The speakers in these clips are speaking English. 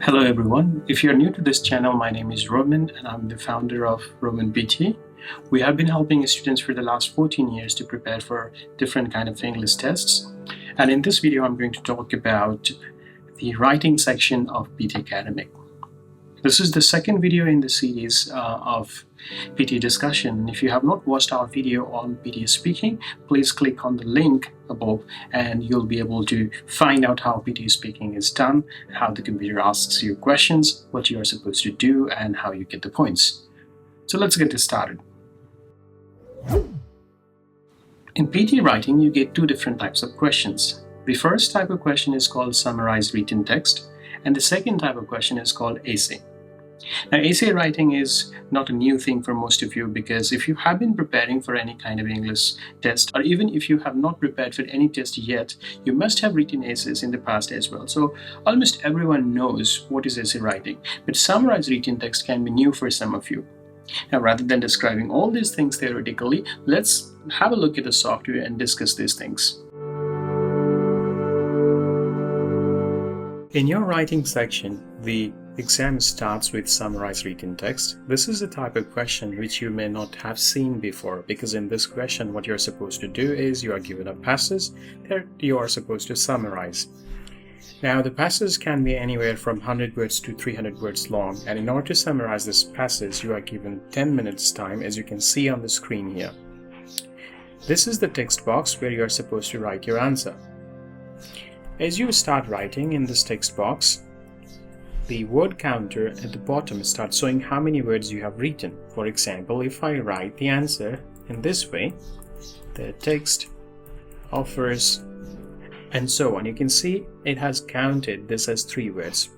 Hello everyone. If you're new to this channel, my name is Roman and I'm the founder of Roman PTE. We have been helping students for the last 14 years to prepare for different kind of English tests. And in this video, I'm going to talk about the writing section of PTE Academic. This is the second video in the series of PTE discussion. If you have not watched our video on PTE speaking, please click on the link above and you'll be able to find out how PTE speaking is done, how the computer asks you questions, what you are supposed to do, and how you get the points. So let's get this started. In PTE writing, you get two different types of questions. The first type of question is called Summarise written text, and the second type of question is called essay. Now, essay writing is not a new thing for most of you, because if you have been preparing for any kind of English test, or even if you have not prepared for any test yet, you must have written essays in the past as well. So almost everyone knows what is essay writing, but summarized written text can be new for some of you. Now, rather than describing all these things theoretically, let's have a look at the software and discuss these things. In your writing section, the exam starts with summarized written text. This is a type of question which you may not have seen before, because in this question what you're supposed to do is you are given a passage that you are supposed to summarize. Now, the passage can be anywhere from 100 words to 300 words long, and in order to summarize this passage you are given 10 minutes time, as you can see on the screen here. This is the text box where you are supposed to write your answer. As you start writing in this text box, the word counter at the bottom starts showing how many words you have written. For example, if I write the answer in this way, the text offers, and so on, you can see it has counted this as 3 words.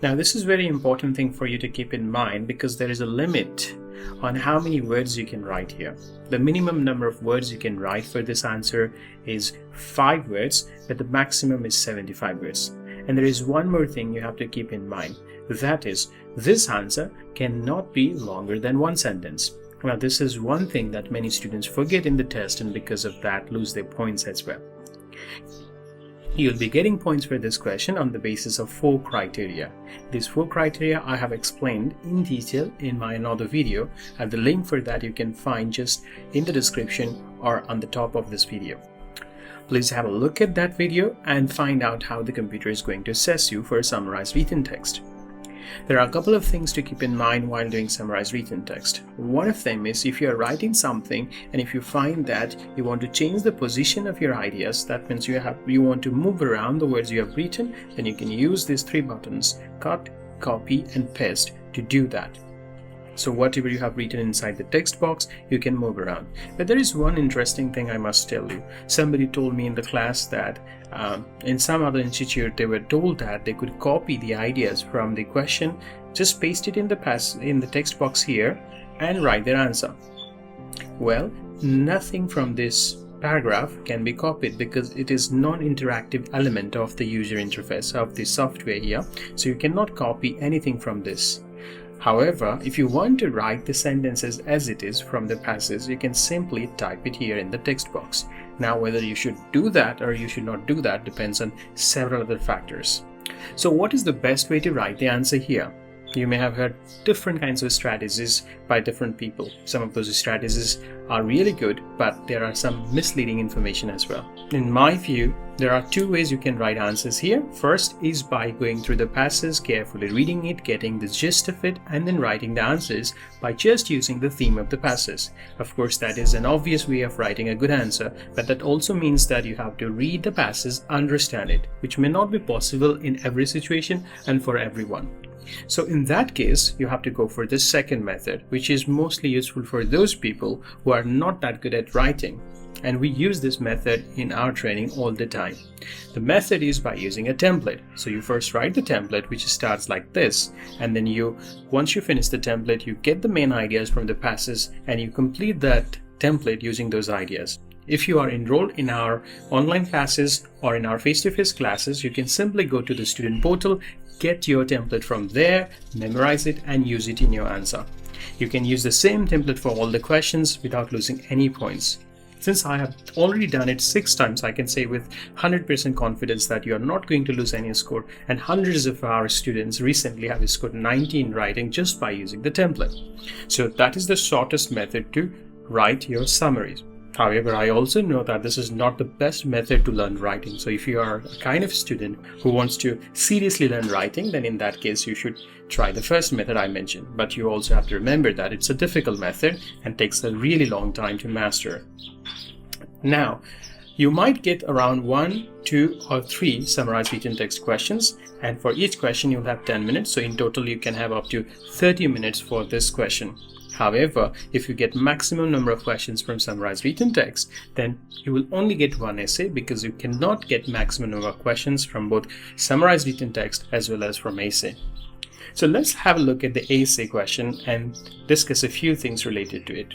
Now, this is a very important thing for you to keep in mind, because there is a limit on how many words you can write here. The minimum number of words you can write for this answer is 5 words, but the maximum is 75 words. And there is one more thing you have to keep in mind. That is, this answer cannot be longer than 1 sentence. Now, this is one thing that many students forget in the test, and because of that lose their points as well. You'll be getting points for this question on the basis of 4 criteria. These 4 criteria I have explained in detail in my another video, and the link for that you can find just in the description or on the top of this video. Please have a look at that video and find out how the computer is going to assess you for summarized written text. There are a couple of things to keep in mind while doing summarized written text. One of them is, if you are writing something and if you find that you want to change the position of your ideas, that means you want to move around the words you have written, then you can use these 3 buttons: cut, copy and paste to do that. So whatever you have written inside the text box, you can move around. But there is one interesting thing I must tell you. Somebody told me in the class that in some other institute they were told that they could copy the ideas from the question, just paste it in the text box here and write their answer. Well, nothing from this paragraph can be copied, because it is non-interactive element of the user interface of the software here, so you cannot copy anything from this. However, if you want to write the sentences as it is from the passage, you can simply type it here in the text box. Now, whether you should do that or you should not do that depends on several other factors. So what is the best way to write the answer here? You may have heard different kinds of strategies by different people. Some of those strategies are really good, but there are some misleading information as well. In my view, there are 2 ways you can write answers here. First is by going through the passage, carefully reading it, getting the gist of it, and then writing the answers by just using the theme of the passage. Of course, that is an obvious way of writing a good answer, but that also means that you have to read the passage, understand it, which may not be possible in every situation and for everyone. So in that case, you have to go for the second method, which is mostly useful for those people who are not that good at writing. And we use this method in our training all the time. The method is by using a template. So you first write the template, which starts like this, and then once you finish the template, you get the main ideas from the passage and you complete that template using those ideas. If you are enrolled in our online classes or in our face-to-face classes, you can simply go to the student portal, get your template from there, memorize it and use it in your answer. You can use the same template for all the questions without losing any points. Since I have already done it 6 times, I can say with 100% confidence that you are not going to lose any score, and hundreds of our students recently have scored 90 in writing just by using the template. So that is the shortest method to write your summaries. However, I also know that this is not the best method to learn writing. So if you are a kind of student who wants to seriously learn writing, then in that case you should try the first method I mentioned. But you also have to remember that it's a difficult method and takes a really long time to master. Now, you might get around 1, 2, or 3 summarized written text questions, and for each question you'll have 10 minutes. So in total you can have up to 30 minutes for this question. However, if you get maximum number of questions from summarized written text, then you will only get 1 essay, because you cannot get maximum number of questions from both summarized written text as well as from essay. So let's have a look at the essay question and discuss a few things related to it.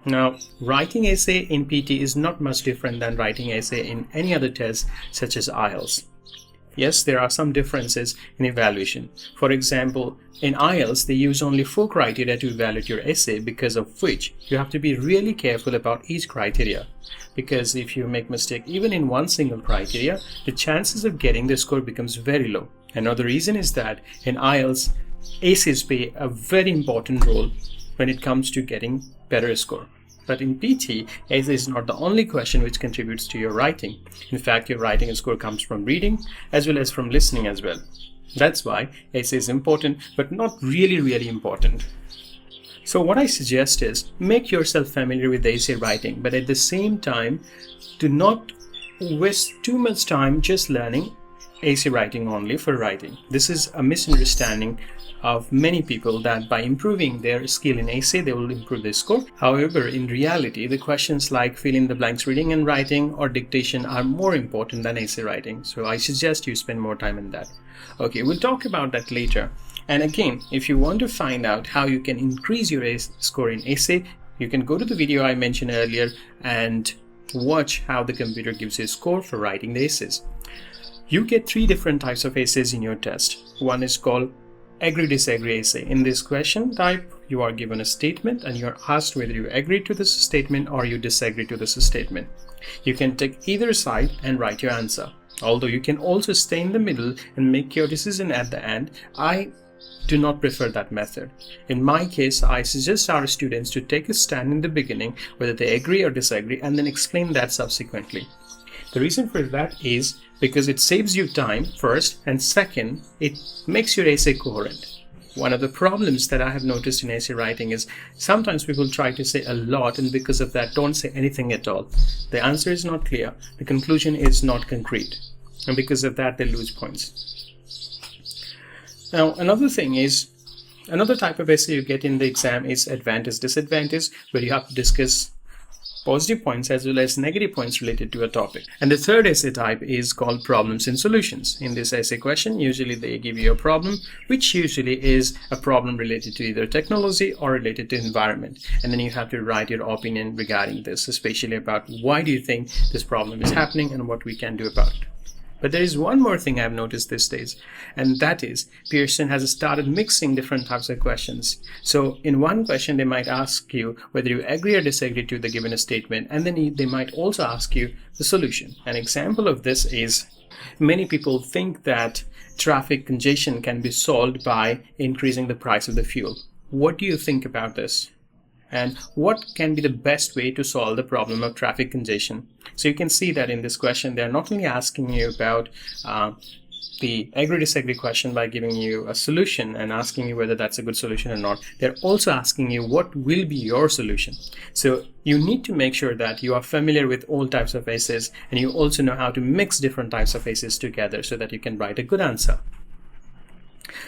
Now, writing essay in PT is not much different than writing essay in any other test such as IELTS. Yes, there are some differences in evaluation. For example, in IELTS, they use only 4 criteria to evaluate your essay, because of which you have to be really careful about each criteria. Because if you make mistake even in one single criteria, the chances of getting the score becomes very low. Another reason is that in IELTS, essays play a very important role when it comes to getting better score. But in PT, essay is not the only question which contributes to your writing. In fact, your writing score comes from reading as well as from listening as well. That's why essay is important, but not really important. So what I suggest is make yourself familiar with the essay writing, but at the same time, do not waste too much time just learning essay writing only for writing. This is a misunderstanding of many people, that by improving their skill in essay, they will improve their score. However, in reality, the questions like fill in the blanks reading and writing or dictation are more important than essay writing. So I suggest you spend more time on that. Okay, we'll talk about that later. And again, if you want to find out how you can increase your score in essay, you can go to the video I mentioned earlier and watch how the computer gives you a score for writing the essays. You get 3 different types of essays in your test. One is called agree-disagree essay. In this question type, you are given a statement and you are asked whether you agree to this statement or you disagree to this statement. You can take either side and write your answer. Although you can also stay in the middle and make your decision at the end, I do not prefer that method. In my case, I suggest our students to take a stand in the beginning, whether they agree or disagree, and then explain that subsequently. The reason for that is because it saves you time first, and second, it makes your essay coherent. One of the problems that I have noticed in essay writing is sometimes people try to say a lot, and because of that don't say anything at all. The answer is not clear, the conclusion is not concrete, and because of that they lose points. Now, another type of essay you get in the exam is advantage disadvantage, where you have to discuss positive points as well as negative points related to a topic. And the third essay type is called problems and solutions. In this essay question, usually they give you a problem, which usually is a problem related to either technology or related to environment. And then you have to write your opinion regarding this, especially about why do you think this problem is happening and what we can do about it. But there is one more thing I've noticed these days, and that is Pearson has started mixing different types of questions. So in one question, they might ask you whether you agree or disagree to the given statement, and then they might also ask you the solution. An example of this is many people think that traffic congestion can be solved by increasing the price of the fuel. What do you think about this? And what can be the best way to solve the problem of traffic congestion? So you can see that in this question, they're not only asking you about the agree-disagree question by giving you a solution and asking you whether that's a good solution or not. They're also asking you what will be your solution. So you need to make sure that you are familiar with all types of essays, and you also know how to mix different types of essays together so that you can write a good answer.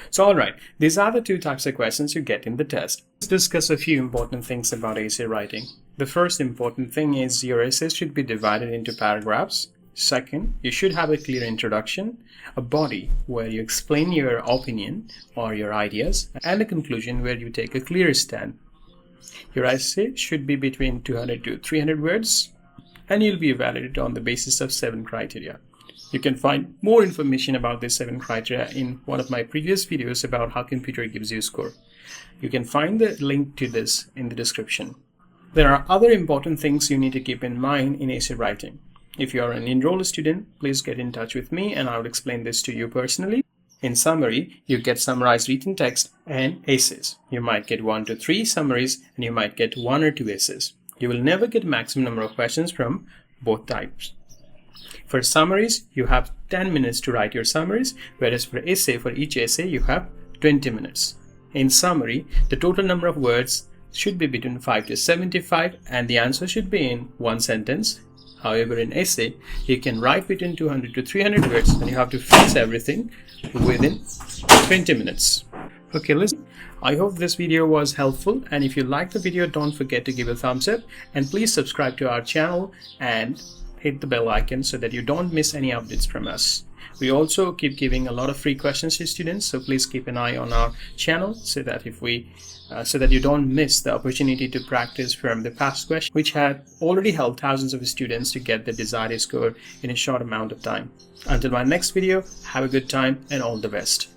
So alright, these are the 2 types of questions you get in the test. Let's discuss a few important things about essay writing. The first important thing is your essays should be divided into paragraphs. Second, you should have a clear introduction, a body where you explain your opinion or your ideas, and a conclusion where you take a clear stand. Your essay should be between 200 to 300 words, and you'll be evaluated on the basis of 7 criteria. You can find more information about these 7 criteria in one of my previous videos about how computer gives you a score. You can find the link to this in the description. There are other important things you need to keep in mind in essay writing. If you are an enrolled student, please get in touch with me and I will explain this to you personally. In summary, you get summarized written text and essays. You might get 1 to 3 summaries and you might get 1 or 2 essays. You will never get maximum number of questions from both types. For summaries, you have 10 minutes to write your summaries, whereas for each essay, you have 20 minutes. In summary, the total number of words should be between 5 to 75 and the answer should be in 1 sentence. However, in essay, you can write between 200 to 300 words and you have to fix everything within 20 minutes. Okay, listen. I hope this video was helpful, and if you liked the video, don't forget to give a thumbs up and please subscribe to our channel and hit the bell icon so that you don't miss any updates from us. We also keep giving a lot of free questions to students, so please keep an eye on our channel so that you don't miss the opportunity to practice from the past questions, which had already helped thousands of students to get the desired score in a short amount of time. Until my next video, have a good time and all the best.